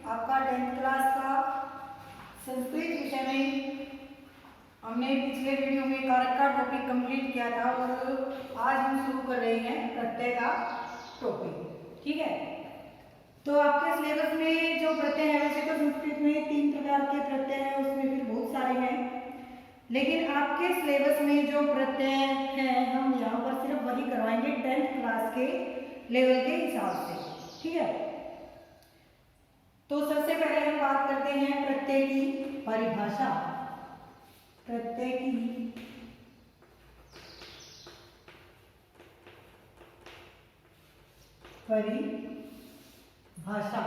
आपका 10th class का संस्कृत विषय में हमने पिछले वीडियो में कारक का टॉपिक कंप्लीट किया था और आज हम शुरू कर रहे हैं प्रत्यय का टॉपिक। ठीक है, तो आपके सिलेबस में जो प्रत्यय है, वैसे तो संस्कृत में 3 प्रकार के प्रत्यय हैं, उसमें भी बहुत सारे हैं, लेकिन आपके सिलेबस में जो प्रत्यय हैं हम यहाँ पर सिर्फ वही करवाएंगे 10th क्लास के लेवल के हिसाब से। ठीक है, तो सबसे पहले हम बात करते हैं प्रत्यय की परिभाषा। प्रत्यय की परिभाषा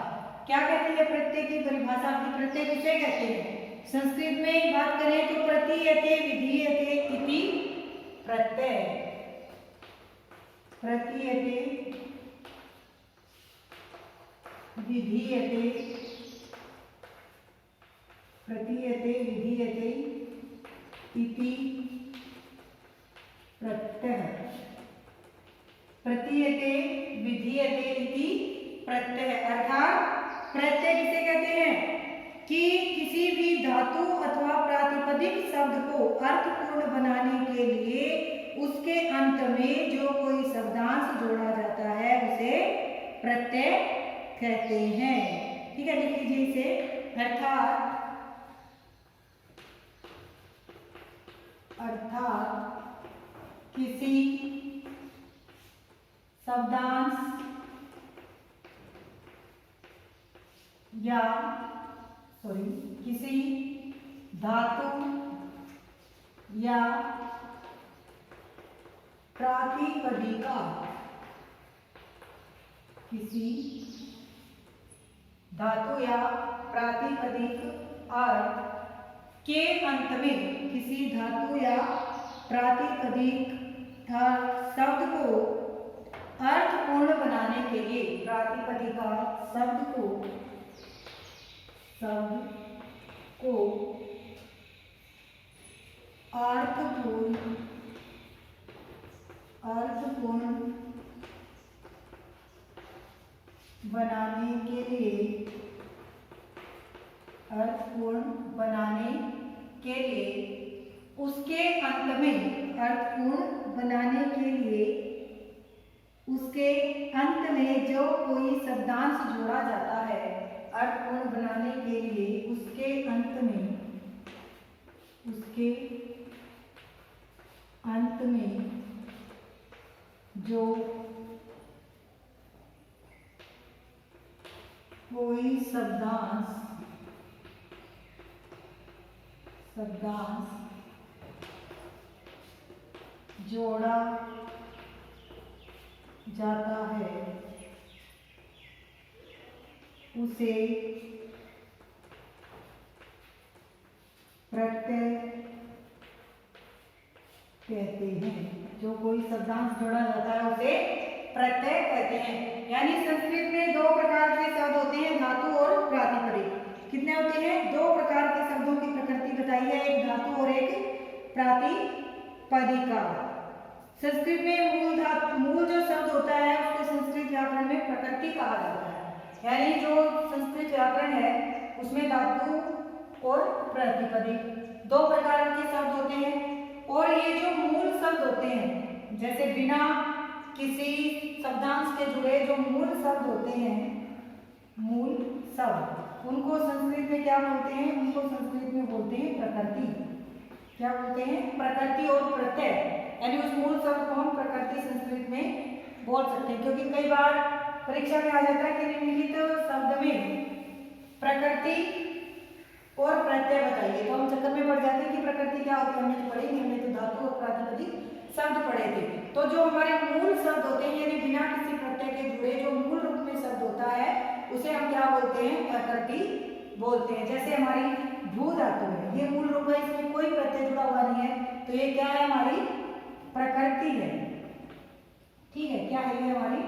क्या कहती है? प्रत्यय की परिभाषा की प्रत्यय किसे कहते हैं? संस्कृत में बात करें तो प्रतीयते विधीयते इति प्रत्यय। प्रतीयते विधीयते, प्रतीयते विधीयते इति प्रत्यय। प्रतीयते विधीयते इति प्रत्यय अर्थात प्रत्यय किसे कहते हैं कि किसी भी धातु अथवा प्रातिपदिक शब्द को अर्थपूर्ण बनाने के लिए उसके अंत में जो कोई शब्दांश जोड़ा जाता है उसे प्रत्यय कहते हैं। ठीक है, लिख लीजिए इसे। अर्थात किसी शब्दांश या किसी धातु या प्रातिपदिका, किसी धातु या प्रातिपदिक अर्थ के अंत में, किसी धातु या प्रातिपदिक शब्द को अर्थपूर्ण बनाने के लिए, प्रातिपदिका शब्द को अर्थपूर्ण बनाने के लिए, अर्थपूर्ण बनाने के लिए उसके अंत में, अर्थपूर्ण बनाने के लिए उसके अंत में जो कोई शब्दांश जोड़ा जाता है, अर्थपूर्ण बनाने के लिए उसके अंत में, उसके अंत में जो कोई शब्दांश जोड़ा जाता है उसे प्रत्यय कहते हैं। जो कोई शब्दांश जोड़ा जाता है उसे प्रत्यय कहते हैं। यानी संस्कृत में 2 प्रकार के शब्द होते हैं, धातु और प्रातिपदिक। कितने होते हैं? 2 प्रकार के शब्दों की प्रकृति बताई है, एक धातु और एक प्रातिपदिका। संस्कृत में मूल जो शब्द होता है उसको संस्कृत व्याकरण में प्रकृति कहा जाता है। यानी जो संस्कृत व्याकरण है उसमें धातु और प्रातिपदिक 2 प्रकार के शब्द होते हैं, और ये जो मूल शब्द होते हैं, जैसे बिना किसी शब्दांश के जुड़े जो मूल शब्द होते हैं, मूल शब्द, उनको संस्कृत में क्या बोलते हैं? उनको संस्कृत में बोलते हैं प्रकृति। क्या बोलते हैं? प्रकृति और प्रत्यय। यानी उस मूल शब्द को हम प्रकृति संस्कृत में बोल सकते हैं, क्योंकि कई बार परीक्षा में आ जाता है कि निम्नलिखित शब्द में प्रकृति और प्रत्यय बताइए, तो हम चक्कर में पड़ जाते हैं कि प्रकृति क्या होती है, हमने तो पढ़ी नहीं, हमने तो धातु और प्रातिपदिक शब्द पढ़े थे। तो जो हमारे मूल शब्द होते हैं, यानी बिना किसी प्रत्यय के जुड़े जो मूल रूप में शब्द होता है उसे हम क्या बोलते हैं? प्रकृति बोलते हैं। जैसे हमारी भू धातु है, ये मूल रूप है, इसमें कोई प्रत्यय जुड़ा हुआ नहीं है, तो ये क्या है? हमारी प्रकृति है। ठीक है, क्या है ये हमारी?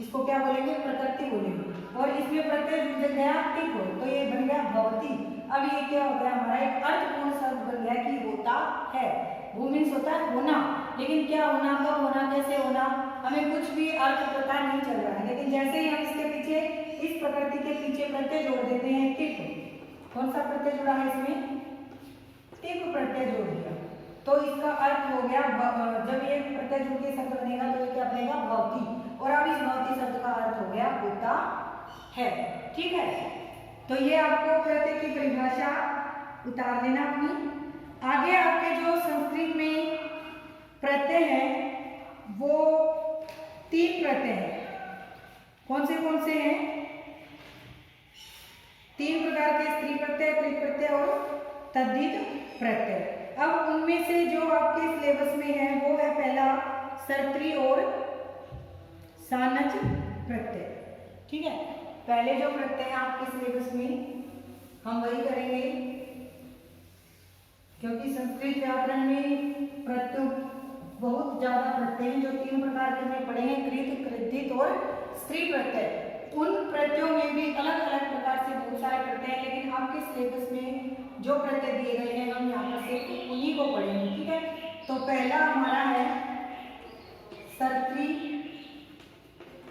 इसको क्या बोलेंगे? प्रकृति बोलेंगे। और इसमें प्रत्यय जुड़ गया टिक हो, तो ये बन गया भवती। अब ये क्या हो गया? हमारा एक अर्थपूर्ण शब्द बन गया कि होता है। वो मीन्स होता है होना, लेकिन क्या होना, कब होना, कैसे होना, हमें कुछ भी अर्थ पता नहीं चल रहा है। लेकिन जैसे ही हम इसके पीछे, इस प्रकृति के पीछे प्रत्यय जोड़ देते कौन सा प्रत्यय जुड़ा है इसमें? तिप प्रत्यय जोड़ दिया। तो इसका अर्थ हो गया, जब ये प्रत्यय जुड़ के शब्द बनेगा तो ये क्या बनेगा? भवती। और अब इस भवती शब्द का अर्थ हो गया होता है। ठीक है, तो ये आपको प्रत्यय की परिभाषा उतार देना अपनी। आगे आपके जो संस्कृत में प्रत्यय है वो 3 प्रत्यय हैं। कौन से हैं? 3 प्रकार के, स्त्री प्रत्यय, क्रिया प्रत्यय और तद्धित प्रत्यय। अब उनमें से जो आपके सिलेबस में है वो है पहला सर्त्री और सानच प्रत्यय। ठीक है, पहले जो प्रत्यय है आपके सिलेबस में हम वही करेंगे, क्योंकि संस्कृत व्याकरण में प्रत्यय बहुत ज्यादा प्रत्यय हैं जो 3 प्रकार के हमने पढ़े हैं, कृत, कृद्धित और स्त्री प्रत्यय। उन प्रत्ययों में भी अलग अलग प्रकार से बहुत सारे प्रत्यय हैं, लेकिन आपके सिलेबस में जो प्रत्यय दिए गए हैं हम यहाँ पर सिर्फ उन्हीं को पढ़ेंगे। ठीक है, तो पहला हमारा है सर्त्री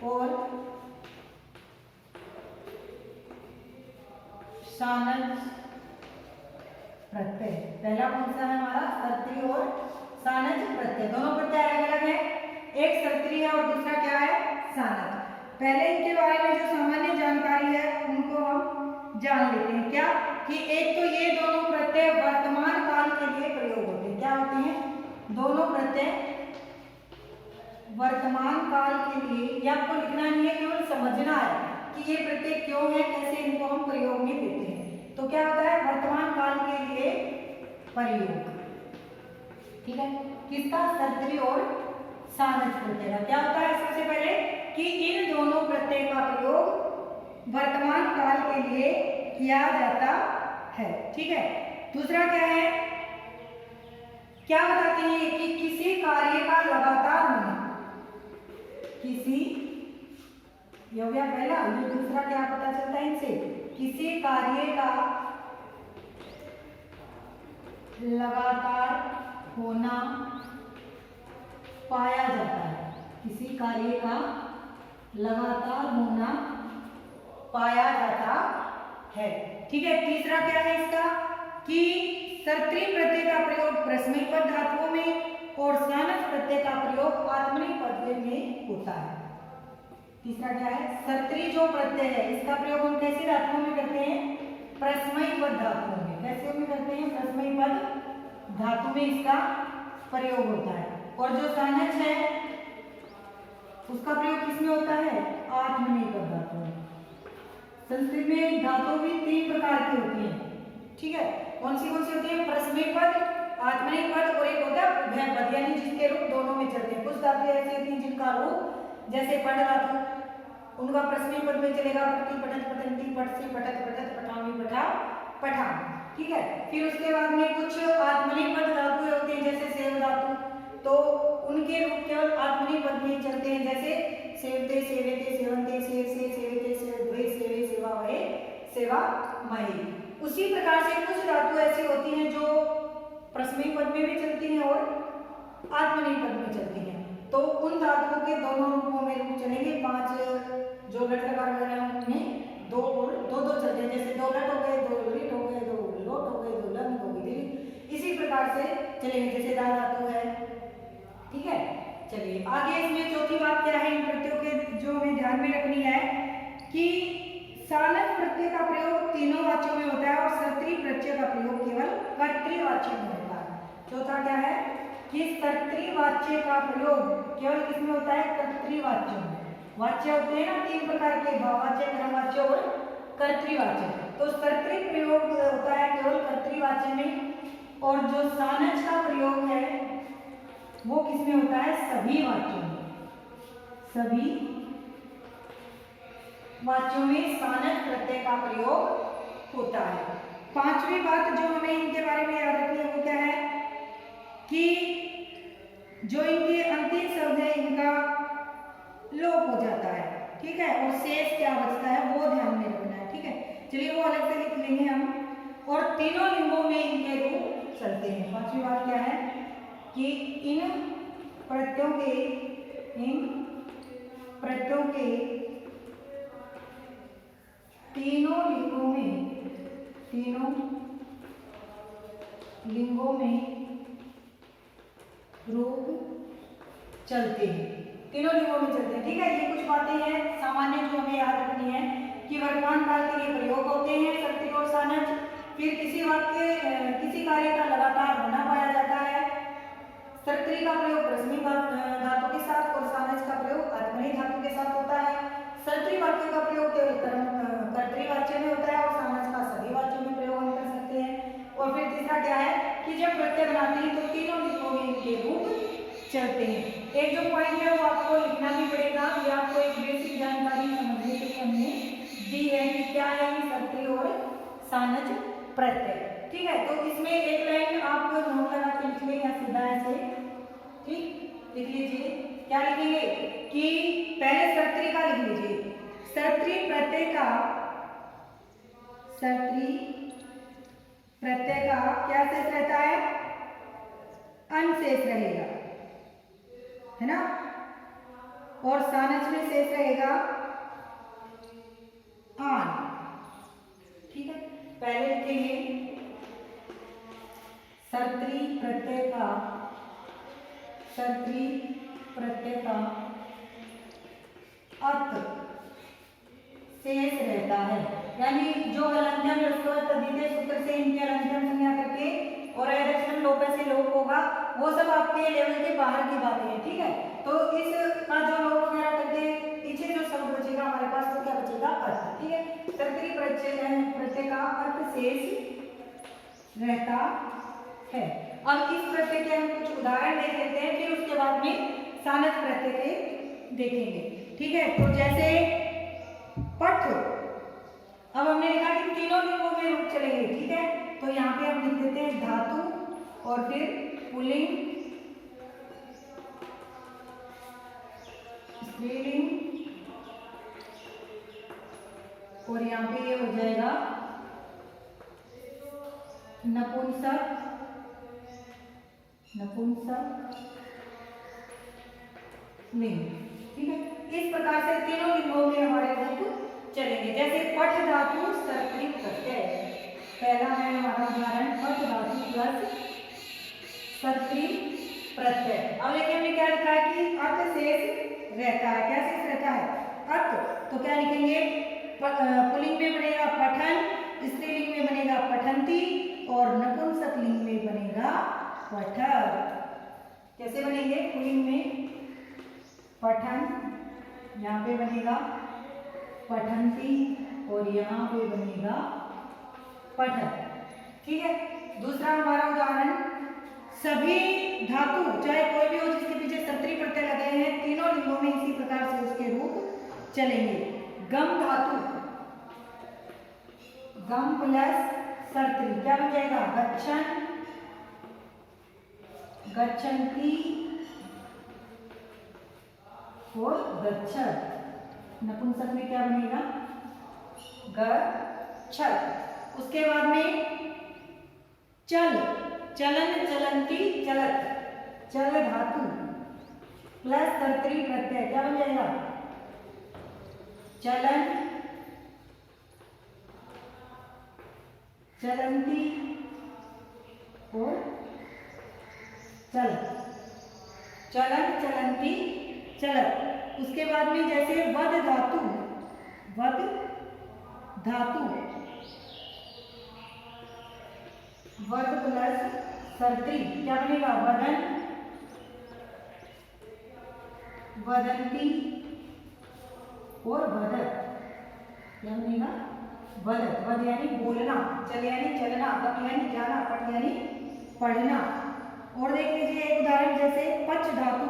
और सानच प्रत्यय। पहला कौन सा है हमारा? सर्त्री और सानच प्रत्यय। दोनों प्रत्यय अलग अलग है, एक सर्त्री है और दूसरा क्या है? सानच। पहले इनके बारे में जो सामान्य जानकारी है उनको हम जान लेते हैं। क्या कि एक तो ये दोनों प्रत्यय वर्तमान काल के लिए प्रयोग होते हैं। क्या होते हैं? दोनों प्रत्यय वर्तमान काल के लिए, या आपको लिखना नहीं है, केवल समझना है कि ये प्रत्यय क्यों है, कैसे इनको हम प्रयोग में लेते हैं। तो क्या होता है? वर्तमान काल के लिए प्रयोग। ठीक है, किसका? सर्त्री और सानच प्रत्यय का। क्या होता है? सबसे पहले कि इन दोनों प्रत्यय का प्रयोग वर्तमान काल के लिए किया जाता है। ठीक है, दूसरा क्या है? क्या बताते हैं कि किसी कार्य का लगातार होना, किसी, ये हो गया पहला। ये दूसरा क्या पता चलता है इनसे? किसी कार्य का लगातार होना पाया जाता है। किसी कार्य का लगातार होना पाया जाता है। ठीक है, तीसरा क्या है इसका? कि सर्त्री प्रत्यय का प्रयोग प्रश्नयी पद धातुओं में और सानच प्रत्यय का प्रयोग आत्मनेपद पद में होता है। तीसरा क्या है? सर्त्री जो प्रत्यय है इसका प्रयोग हम कैसे धातुओं में करते हैं? प्रश्नयी पद धातुओं में। कैसे में करते हैं? प्रश्नयी पद धातु में इसका प्रयोग होता है। और जो सानच है उसका प्रयोग किसमें होता है? आत्मनेपद धातु में। संस्कृत में धातु भी 3 प्रकार की होती हैं। ठीक है, कौन सी होती है? प्रश्नयी पद, आत्मनेपद पद और एक होता है भय पद, यानी जिसके रूप दोनों में चलते हैं। कुछ धातु ऐसी होती हैं जिनका रूप, जैसे पढ़ धातु, उनका प्रश्नयी पद में चलेगा पठती, पठत, पठंती, पठसी, पठत, पठत, पठामी, पठा, पठान। ठीक है, फिर उसके बाद में कुछ आत्मनेपद धातु होती हैं जैसे सेव धातु, तो उनके रूप केवल आत्मनेपद में चलते हैं, जैसे सेवते, सेवेते, सेवंते, सेवसे, सेवेते, सेवद्वे, सेवे, सेवावहे, सेवामहे। उसी प्रकार से कुछ धातु ऐसी होती हैं जो प्रश्नयी पद में भी चलती हैं और आत्मनेपद में चलती हैं। तो उन धातुओं के दोनों रूपों में रूप चलेंगे। 5 जो लट लगा रहे हैं उनमें 2 और 2 चलते हैं, जैसे 2 लट हो गए, 2 लिट हो गए, 2 लोट हो गए, 2 लंग हो गई। इसी प्रकार से चलेंगे, जैसे दा धातु है। ठीक है, चलिए आगे इसमें चौथी बात क्या है इन प्रत्ययों के जो हमें ध्यान में रखनी है कि सानच प्रत्यय का प्रयोग तीनों वाच्यों में होता है और सर्त्री प्रत्यय का प्रयोग केवल कर्तृवाच्य में होता है। चौथा क्या है कि कर्तृवाच्य का प्रयोग केवल किसमें होता है? कर्तृवाच्य में। वाच्य होते हैं ना 3 प्रकार के, भाववाच्य, कर्मवाच्य और कर्तृवाच्य। तो सर्त्री प्रयोग होता है केवल कर्तृवाच्य में, और जो सानच का प्रयोग है वो किसमें होता है? सभी वाच्यों में। सभी वाच्यों में सानच प्रत्यय का प्रयोग होता है। 5वीं बात जो हमें इनके बारे में याद रखनी है वो क्या है कि जो इनके अंतिम शब्द है इनका लोप हो जाता है। ठीक है, और शेष क्या बचता है वो ध्यान में रखना है। ठीक है, चलिए वो अलग से लिख लेंगे हम। और तीनों लिंगों में इनके रूप चलते हैं। 5वीं बात क्या है कि इन प्रत्ययों के तीनों लिंगों में तीनों लिंगों में रूप चलते हैं, तीनों लिंगों में चलते हैं। ठीक है, ये कुछ बातें हैं सामान्य जो हमें याद रखनी है कि वर्तमान काल के लिए प्रयोग होते हैं सर्त्री और सानच। फिर किसी वाक्य किसी कार्य का लगातार होना पाया जाता है। सर्त्री का प्रयोग रश्मि धातु के साथ और सानच का प्रयोग आत्मनेय धातु के साथ होता है। सर्त्री वाक्य का प्रयोग केवल कर्तृवाच्य में होता है और सानच का सभी वाच्यों में प्रयोग हम कर सकते हैं। और फिर तीसरा क्या है कि जब प्रत्यय बनाते हैं तो तीनों लिंगों में इनके रूप चलते हैं। एक जो पॉइंट है वो आपको लिखना भी पड़ेगा, ये आपको एक बेसिक जानकारी समझने के लिए हमने दी है कि क्या है ये सर्त्री और सानच प्रत्यय। ठीक है, तो इसमें एक लाइन आप नोट लगा के लिख लें या सीधा ऐसे ठीक लिख लीजिए। क्या लिखेंगे कि पहले सर्त्री का लिख लीजिए। सर्त्री प्रत्यय का क्या शेष रहता है? अन शेष रहेगा, है ना। और सानच में शेष रहेगा आन। ठीक है, पहले लिखेंगे सर्त्री प्रत्यय का अत शेष रहता है, यानी जो अलंघन द्वितीय सूत्र से इनके अलंघन संज्ञा करके और अयदक्षण लोप से लोप होगा वो सब आपके लेवल के बाहर की बातें हैं। ठीक है, तो इसका जो लोप वगैरह करके पीछे जो शब्द बचेगा हमारे पास तो क्या बचेगा? अर्थ। ठीक है, सर्त्री प्रत्यय का अर्थ शेष रहता है। अब इस प्रत्यय के हम कुछ उदाहरण देख लेते हैं, फिर उसके बाद में सानच प्रत्यय के देखेंगे। ठीक है, तो जैसे पठ, अब हमने लिखा कि तीनों लिंगों में रूप चलेंगे। ठीक है, तो यहाँ पे हम लिख देते हैं धातु और फिर पुल्लिंग, स्त्रीलिंग और यहाँ पे ये हो जाएगा नपुंसक लिंग। ठीक है, इस प्रकार से तीनों लिंगों में हमारे रूप चलेंगे। जैसे पठ धातु सर्त्री प्रत्यय, पहला है हमारा उदाहरण पठ धातु प्लस सर्त्री प्रत्यय। अब देखिए हमने क्या लिखा है कि अर्थ शेष रहता है। क्या शेष रहता है? अर्थ। तो क्या लिखेंगे? पुल्लिंग में बनेगा पठन, स्त्रीलिंग में बनेगा पठंती और नपुंसक लिंग में बनेगा पठर। कैसे बनेंगे? पुल्लिंग में पठन, यहाँ पे बनेगा पठंती और यहाँ पे बनेगा पठन। ठीक है, दूसरा हमारा उदाहरण सभी धातु चाहे कोई भी हो जिसके पीछे सर्त्री प्रत्यय लगे हैं तीनों लिंगों में इसी प्रकार से उसके रूप चलेंगे। गम धातु, गम प्लस सर्त्री क्या बन जाएगा? गच्छन, गच्छन्ति और गच्छत। नपुंसक में क्या बनेगा? गच्छत। उसके बाद में चल, चलन, चलंती, चलत, चल धातु प्लस सर्त्री प्रत्यय क्या बन जाएगा? चलन, चलंती और चलत, चलन, चलंती, चलत। उसके बाद में जैसे वद धातु, वद धातु वद प्लस सर्त्री क्या बनेगा? वदन, वदंती और वदत क्या बनेगा? वदत। वद यानी बोलना, चल यानी चलना, तप यानी जाना, पढ़ यानी पढ़ना। और देख लीजिए एक उदाहरण जैसे पच धातु,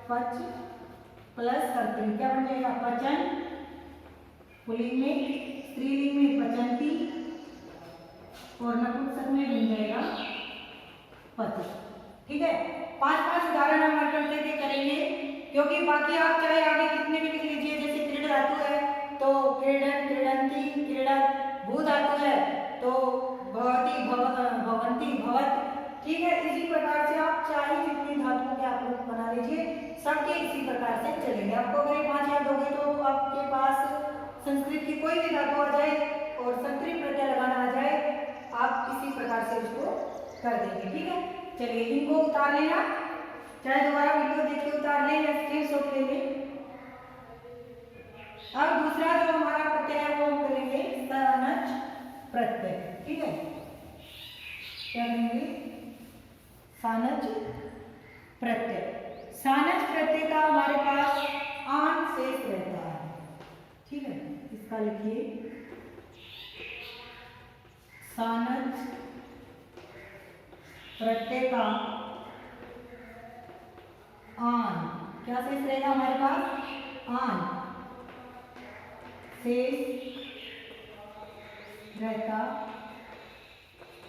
पच प्लस सर्त्री क्या बन जाएगा? पचन, पुल्लिंग में, स्त्रीलिंग में पचंती और नपुंसक में बन जाएगा पति। ठीक है, 5-5 उदाहरण हम करते के करेंगे क्योंकि बाकी आप चाहे आगे कितने भी लिख लीजिए। जैसे क्रीड धातु है तो क्रीडन, क्रीडंती, क्रीडत। भू धातु है तो भवती, भवंती, भवत। ठीक है, इसी प्रकार से आप चाहे जितनी धातुओं के आप लोग बना लीजिए, सबके इसी प्रकार से चलेंगे। आपको अगर 5 याद होंगे तो आपके पास संस्कृत की कोई भी धातु आ जाए और संतरी प्रत्यय लगाना आ जाए, आप इसी प्रकार से इसको कर देंगे। ठीक है, चलिए इनको उतार लेना, चाहे दोबारा वीडियो देख के उतार लें या स्क्रीनशॉट ले लें। अब दूसरा जो हमारा प्रत्यय है वो हम करेंगे सानच प्रत्यय। ठीक है, क्या करेंगे? सानच प्रत्यय। सानच प्रत्यय का हमारे पास आन शेष रहता है। ठीक है, इसका लिखिए सानच प्रत्यय का आन क्या शेष रहेगा हमारे पास? आन शेष रहता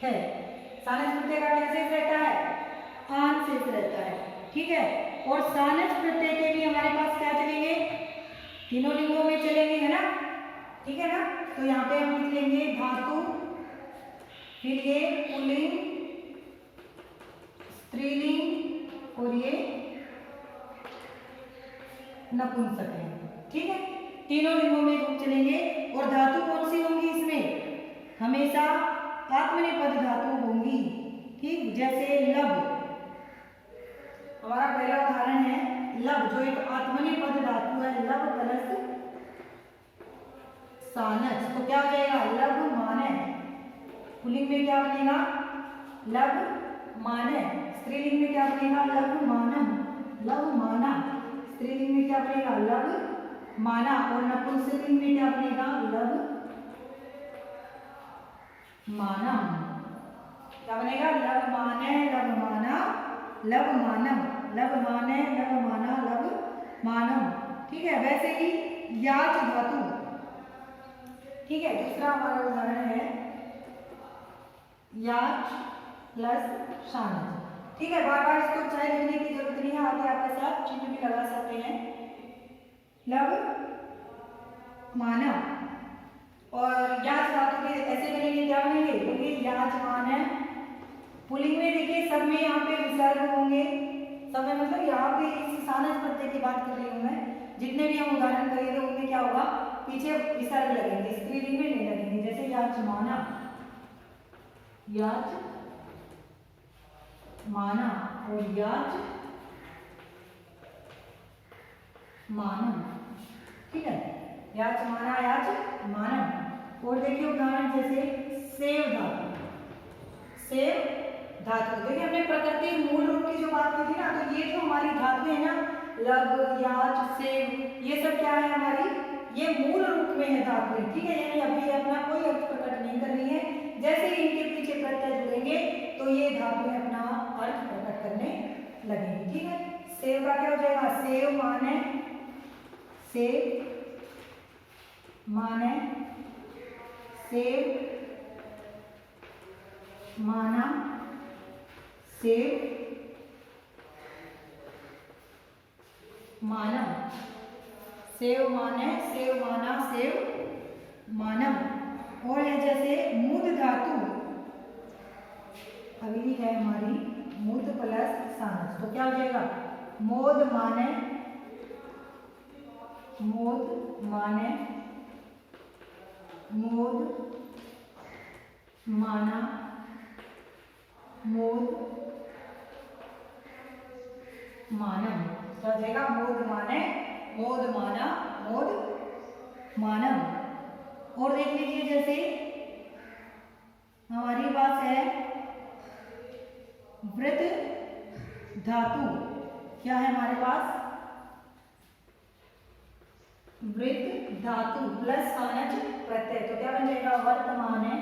है। सानच प्रत्यय का क्या शेष रहता है? आन शेष रहता है। ठीक है, और सानच प्रत्यय के भी हमारे पास क्या चलेंगे? तीनों लिंगों में चलेंगे, है ना? ठीक है ना? तो यहाँ पे हम लिख लेंगे धातु, फिर ये पुल्लिंग, स्त्रीलिंग और ये नपुंसक है। ठीक है, तीनों लिंगों में रूप चलेंगे। और धातु कौन सी होंगी इसमें? हमेशा आत्मनेपद धातु होंगी। ठीक, जैसे लब, हमारा पहला उदाहरण है लब, जो एक आत्मनेपद धातु है, लब प्लस सानच, तो क्या हो जाएगा? लब माने। पुल्लिंग में क्या बनेगा? लब माने। स्त्रीलिंग में क्या बनेगा? लब मानम, लब माना। स्त्रीलिंग में क्या बनेगा? लब माना। और नपुंसकलिंग में क्या बनेगा? लब मानम। क्या बनेगा? लब माने, लब माना, लब मानम, लब माने, लब माना, लब मानम। ठीक है, वैसे ही याच धातु। ठीक है, दूसरा हमारा उदाहरण है याच प्लस सानच। ठीक है, बार बार इसको चाहे लिखने की जरूरत नहीं है, आगे आपके साथ चिन्ह भी लगा सकते हैं। लब मानम और याच धातु के ऐसे बनेंगे, क्या बनेंगे? क्योंकि याच मान है। पुल्लिंग में देखिए सब में यहाँ पे विसर्ग होंगे, सब में मतलब यहाँ पे इस सानच प्रत्यय की बात कर रही हूँ मैं। जितने भी हम उदाहरण करेंगे उनमें क्या होगा? पीछे विसर्ग लगेंगे, स्त्रीलिंग में नहीं लगेंगे। जैसे याच माना, याच माना और याच मानम। ठीक है, याच माना, याच मानम। और देखिए उदाहरण जैसे सेव धातु, सेव धातु। देखिए हमने प्रकृति मूल रूप की जो बात की थी ना, तो ये जो हमारी धातु है ना, लब, याच, सेव, ये सब क्या है हमारी? ये मूल रूप में है धातु। ठीक है, यानी अभी अपना कोई अर्थ प्रकट नहीं कर रही है। जैसे ही इनके पीछे प्रत्यय जुड़ेंगे तो ये धातु अपना अर्थ प्रकट करने लगेंगी। ठीक है, सेव का क्या हो जाएगा? सेव माने, सेव माने, सेव माना, सेव मानम, सेव माने, सेव माना, सेव मानम। और ये जैसे मूद धातु, अगली है हमारी मूद प्लस सानस, तो क्या हो जाएगा? मोद माने, मोद माने, मोद माना, मोद मानम। क्या हो जाएगा? मोद माने, मोद माना, मोद मानम। और देख लीजिए जैसे हमारी बात है वृत धातु, क्या है हमारे पास? वृत धातु प्लस सानच प्रत्यय, तो क्या बन जाएगा? वर्तमाने,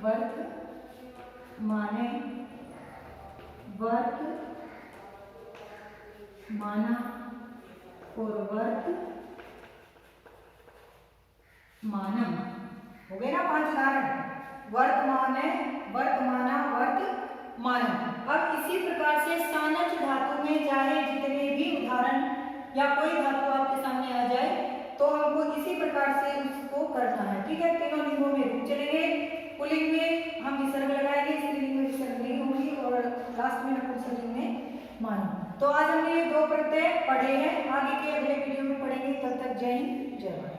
वर्तमाने, वर्त माना और वर्त मानम। हो गए ना 5 उदाहरण? वर्तमाने, वर्तमाना, वर्त मानम। अब इसी प्रकार से सानच धातु में चाहे जितने भी उदाहरण या कोई धातु आपके सामने आ जाए तो हमको इसी प्रकार से उसको करना है। ठीक है, तीनों लिंगों में रूप चलेंगे। पुल्लिंग में हम विसर्ग लगाएंगे, स्त्रीलिंग में विसर्ग नहीं होंगी और लास्ट में नपुंसकलिंग में मानम। तो आज हमने ये 2 प्रत्यय पढ़े हैं, आगे के अगले वीडियो में पढ़ेंगे। तब तक जय हिंद, जय भारत।